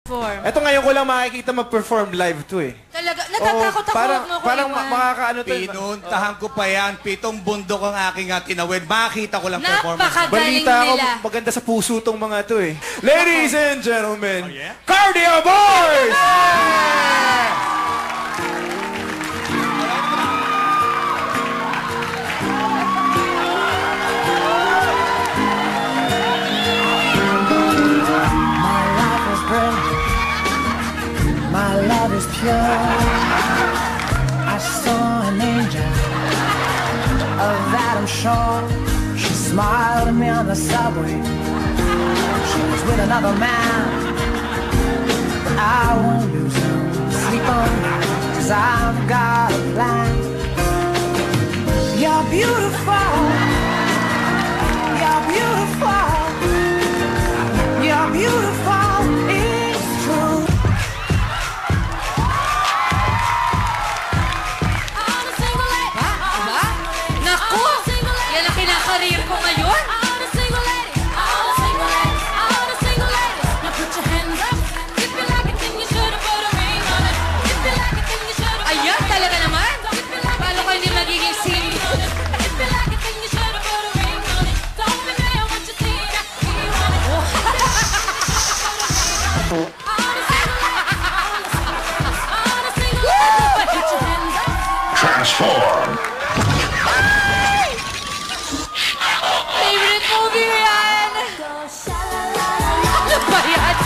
Ito ngayon ko lang makikita mag-perform live to eh. Talaga, natatakot ako. Parang makakaano to. Pinuntahan ko pa yan. 7 bundok ang aking tinawid. Makita ko lang performance. Napakagaling Balita ako, nila. maganda sa puso tong mga to eh. Ladies and gentlemen, Cardio Boys! My love is pure. I saw an angel, of that I'm sure. She smiled at me on the subway. She was with another man, but I won't lose her sleep on, 'cause I've got a plan. You're beautiful. You're beautiful. You're beautiful. It's true. Naku! Yan ang kinakarir ko ngayon. Ayan, talaga naman. Paano kayo hindi magiging single? Transform! Favorite movie ko yan! Ano ba yan?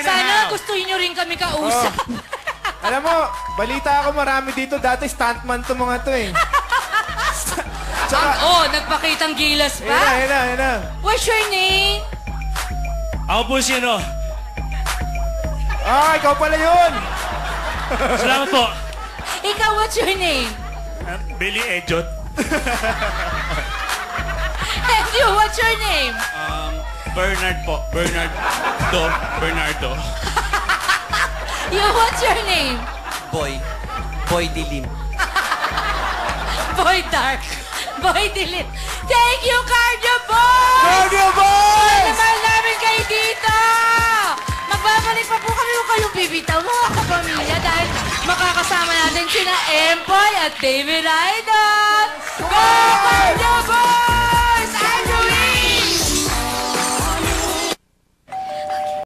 Sana gustuhin nyo rin kami kausap. Alam mo, balita ako marami dito. Dati stuntman to mga to eh. Nagpakitang gilas pa? Ayun. What's your name? Ako po sino? Ikaw pala yun! Salamat po. Ikaw, what's your name? Billy Ejot. And you, what's your name? Bernard po. Bernardo. You, what's your name? Boy Dilim. Boy Dark. Boy Dilim. Thank you, Cardio Boys! Cardio Boys! Naman namin kayo dito! Magbabalik pa po kami kung kayong bibitaw, mga kapamilya, dahil makakasama natin sina Empoy at David Aidon! Go, Cardio Boys!